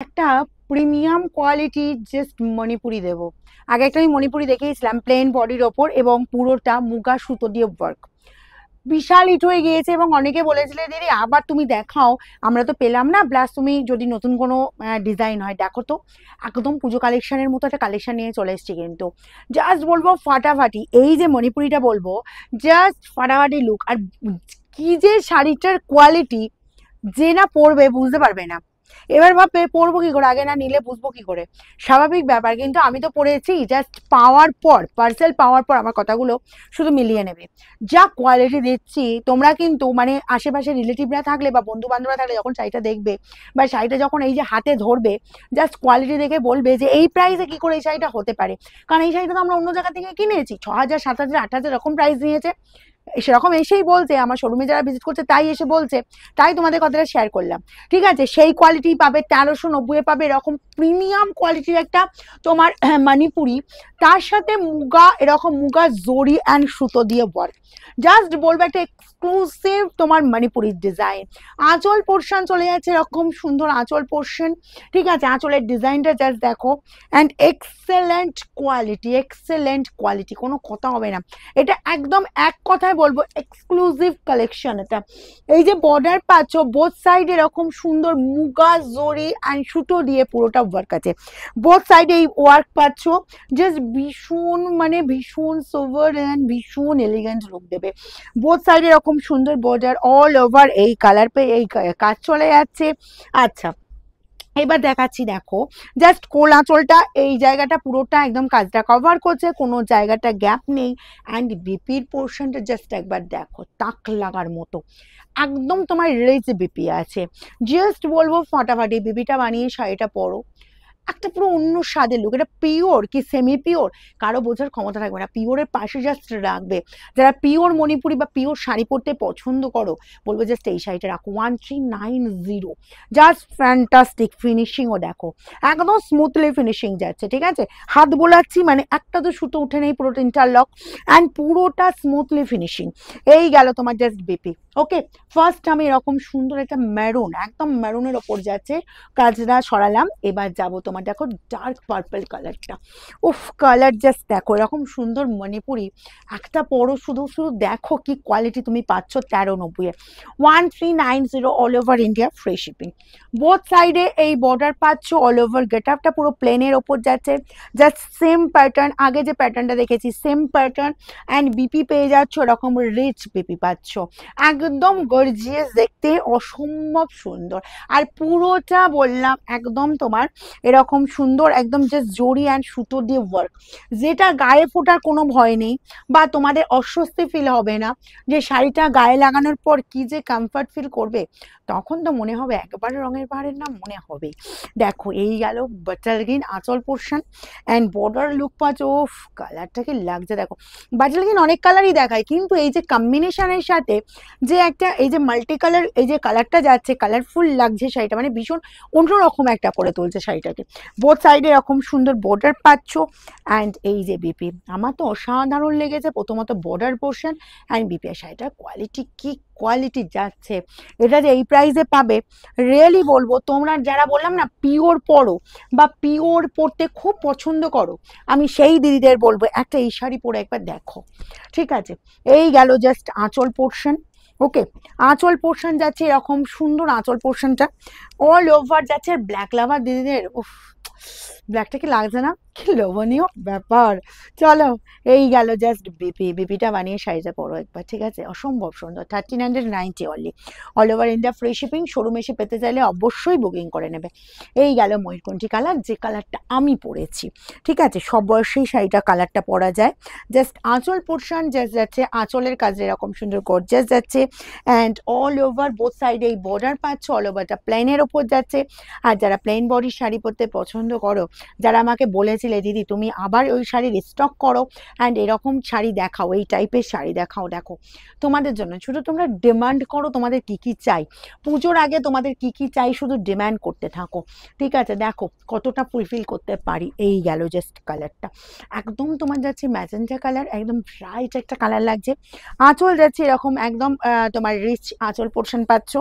একটা প্রিমিয়াম কোয়ালিটির জাস্ট মণিপুরি দেবো। আগে একটা আমি মণিপুরি দেখিয়েছিলাম প্লেন বডির ওপর এবং পুরোটা মুগা সুতো দিয়ে ওয়ার্ক। বিশাল হিট হয়ে গিয়েছে এবং অনেকে বলেছিলে দিদি আবার তুমি দেখাও, আমরা তো পেলাম না। প্লাস তুমি যদি নতুন কোনো ডিজাইন হয় দেখো তো। একদম পুজো কালেকশনের মতো একটা কালেকশন নিয়ে চলে এসেছি কিন্তু জাস্ট বলবো ফাটাফাটি। এই যে মণিপুরিটা বলবো জাস্ট ফাটাফাটি লুক। আর কি যে শাড়িটার কোয়ালিটি, যে না পরবে বুঝতে পারবে না। এবার ভাববে পরবো কি করে, আগে না নিলে বুঝবো কি করে, স্বাভাবিক ব্যাপার। কিন্তু আমি তো পড়েছি, জাস্ট পাওয়ার পর, পার্সেল পাওয়ার পর আমার কথাগুলো শুধু মিলিয়ে নেবে। যা কোয়ালিটি দিচ্ছি তোমরা কিন্তু মানে আশেপাশে রিলেটিভরা থাকলে বা বন্ধু বান্ধবরা থাকলে যখন শাড়িটা দেখবে বা শাড়িটা যখন এই যে হাতে ধরবে, জাস্ট কোয়ালিটি দেখে বলবে যে এই প্রাইসে কি করে এই শাড়িটা হতে পারে। কারণ এই শাড়িটা তো আমরা অন্য জায়গা থেকে কিনেছি, 6,000 7,000 8,000 এরকম প্রাইস নিয়েছে। সেরকম এসেই বলছে, আমার শোরুমে যারা ভিজিট করছে তাই এসে বলছে, তাই তোমাদের কথাটা শেয়ার করলাম। ঠিক আছে, সেই কোয়ালিটি পাবে 1390 পাবে এরকম প্রিমিয়াম কোয়ালিটির একটা তোমার মণিপুরি। তার সাথে মুগা, এরকম মুগা জরি অ্যান্ড সুতো দিয়ে ওয়ার্ক। জাস্ট বলবো একটা এক্সক্লুসিভ তোমার মণিপুরির ডিজাইন। আঁচল পোর্শন চলে যাচ্ছে এরকম সুন্দর আঁচল পোর্শন। ঠিক আছে, আঁচলের ডিজাইনটা জাস্ট দেখো। And excellent quality, excellent quality, কোনো কথা হবে না। এটা একদম এক কথায় বলবো এক্সক্লুসিভ কালেকশন এটা। এই যে বর্ডার পাচ্ছ বোথ সাইড এরকম সুন্দর মুগা জরি অ্যান্ড সুতো দিয়ে পুরোটা ওয়ার্ক আছে। বোথ সাইডে এই ওয়ার্ক পাচ্ছ, জাস্ট ভীষণ মানে ভীষণ সোভার অ্যান্ড ভীষণ এলিগেন্ট লুক দেবে। বোথ সাইডে এরকম সুন্দর বর্ডার, অল ওভার এই কালার পে এই কাজ চলে যাচ্ছে। আচ্ছা, এবার দেখাচ্ছি দেখো, জাস্ট কোল আঁচলটা এই জায়গাটা পুরোটা একদম কাজটা কভার করছে, কোনো জায়গাটা গ্যাপ নেই। অ্যান্ড বিপির পোর্শনটা জাস্ট একবার দেখো, তাক লাগার মতো একদম তোমার রিচ বিপি আছে। জাস্ট বলবো ফাটাফাটি, বিপিটা বানিয়ে শাড়িটা পরো, একটা পুরো অন্য স্বাদের লুক। এটা পিওর কি সেমি পিওর কারো বোঝার ক্ষমতা থাকবে না, পিওরের পাশে জাস্ট রাখবে। যারা পিওর মণিপুরি বা পিওর শাড়ি পরতে পছন্দ করো বলবো জাস্ট এই শাড়িটা রাখো। 1390, জাস্ট ফ্যান্টাস্টিক। ফিনিশিংও দেখো, একদম স্মুথলি ফিনিশিং যাচ্ছে। ঠিক আছে, হাত বোলাচ্ছি মানে একটা তো সুতো উঠে নেই, পুরোটা ইন্টারলক অ্যান্ড পুরোটা স্মুথলি ফিনিশিং। এই গেল তোমার জাস্ট বিপি। ওকে, ফার্স্ট আমি এরকম সুন্দর একটা মেরুন, একদম মেরুনের ওপর যাচ্ছে কাজটা সরালাম। এবার যাব তোমার দেখো ডার্ক পার্পল কালারটা। উফ, কালার জাস্ট দেখো, এরকম সুন্দর মণিপুরি একটা পরো, শুধু শুধু দেখো কি কোয়ালিটি তুমি পাচ্ছ 1390-এ। 1390 all over India, free shipping. Both সাইডে এই বর্ডার পাচ্ছ, অল ওভার গেট আপটা পুরো প্লেনের ওপর যাচ্ছে। জাস্ট সেম প্যাটার্ন, আগে যে প্যাটার্নটা দেখেছি সেম প্যাটার্ন। অ্যান্ড বিপি পেয়ে যাচ্ছ এরকম রিচ বিপি পাচ্ছ, একদম গর্জিয়াস দেখতে, অসম্ভব সুন্দর। আর পুরোটা বললাম একদম তোমার এরকম সুন্দর, একদম জাস্ট জরি অ্যান্ড সুতো দিয়ে ওয়ার্ক, যেটা গায়ে ফোটার কোনো ভয় নেই বা তোমাদের অস্বস্তি ফিল হবে না যে শাড়িটা গায়ে লাগানোর পর কি যে কমফর্ট ফিল করবে। তখন তো মনে হবে একবারে রঙের পাহাড়ের নাম মনে হবে। দেখো এই গেল বাটার গ্রিন আঁচল পোর্শন অ্যান্ড বর্ডার লুক পাচ্ছ। ওফ, কালারটা কি লাগছে দেখো। বাটার গ্রিন অনেক কালারই দেখায়, কিন্তু এই যে কম্বিনেশনের সাথে যে একটা এই যে মাল্টি কালার এই যে কালারটা যাচ্ছে, কালারফুল লাগছে শাড়িটা, মানে ভীষণ অন্যরকম একটা করে তুলছে শাড়িটাকে। বোথ সাইডে এরকম সুন্দর বর্ডার পাচ্ছ। অ্যান্ড এই যে বিপি আমার তো অসাধারণ লেগেছে, প্রথমত বর্ডার পোর্শন অ্যান্ড বিপি। শাড়িটার কোয়ালিটি কি কোয়ালিটি যাচ্ছে, এটা যে এই প্রাইসে পাবে রিয়েলি বলবো তোমরা যারা বললাম না পিওর পরো বা পিওর পরতে খুব পছন্দ করো, আমি সেই দিদিদের বলবো একটা এই শাড়ি পরে একবার দেখো। ঠিক আছে, এই গেল জাস্ট আঁচল পোর্শন। ওকে, আঁচল পোর্শন যাচ্ছে এরকম সুন্দর, আঁচল পোর্শনটা অল ওভার যাচ্ছে। ব্ল্যাক লাভার দিদিদের, উফ, ব্ল্যাকটা কি লাগছে না, কি লোভনীয় ব্যাপার। চলো, এই গেল জাস্ট বিপি। বিপিটা বানিয়ে শাড়িটা পরো একবার। ঠিক আছে, অসম্ভব সুন্দর। 1390 only, all over India, free shipping. Showroom এসে পেতে চাইলে অবশ্যই বুকিং করে নেবে। এই গেল ময়ূরকণ্ঠী কালার, যে কালারটা আমি পরেছি। ঠিক আছে, সব বয়সেই শাড়িটা কালারটা পরা যায়। জাস্ট আঁচল পোর্শন জাস্ট যাচ্ছে, আঁচলের কাজে এরকম সুন্দর গর্জিয়াস যাচ্ছে। অ্যান্ড অল ওভার বোথ সাইডে এই বর্ডার পাচ্ছ, অল ওভারটা প্লেনের ওপর যাচ্ছে। আর যারা প্লেন বডি শাড়ি পরতে পছন্দ পছন্দ করো, যারা আমাকে বলেছিলে দিদি তুমি আবার ওই শাড়ি রিস্টক করো অ্যান্ড এরকম শাড়ি দেখাও, এই টাইপের শাড়ি দেখাও, দেখো তোমাদের জন্য শুধু তোমরা ডিমান্ড করো তোমাদের কি কি চাই, পুজোর আগে তোমাদের কি কি চাই শুধু ডিমান্ড করতে থাকো, ঠিক আছে? দেখো কতটা ফুলফিল করতে পারি। এই গেল জাস্ট কালারটা, একদম তোমার যাচ্ছে ম্যাজেন্টা কালার, একদম ব্রাইট একটা কালার লাগছে। আঁচল যাচ্ছে এরকম একদম তোমার রিচ আঁচল পোর্শন পাচ্ছ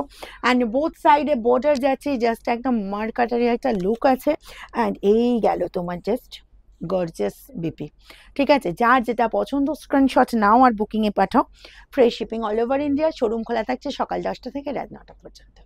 অ্যান্ড বোথ সাইডে বর্ডার যাচ্ছে, জাস্ট একদম মার্কাটারি একটা লুক আছে অ্যান্ড এই গেল তোমার জাস্ট গর্জিয়াস বিপি। ঠিক আছে, যার যেটা পছন্দ স্ক্রিনশট নাও আর বুকিংয়ে পাঠাও। Free shipping all over India. Showroom খোলা থাকছে সকাল 10টা থেকে রাত 9টা পর্যন্ত।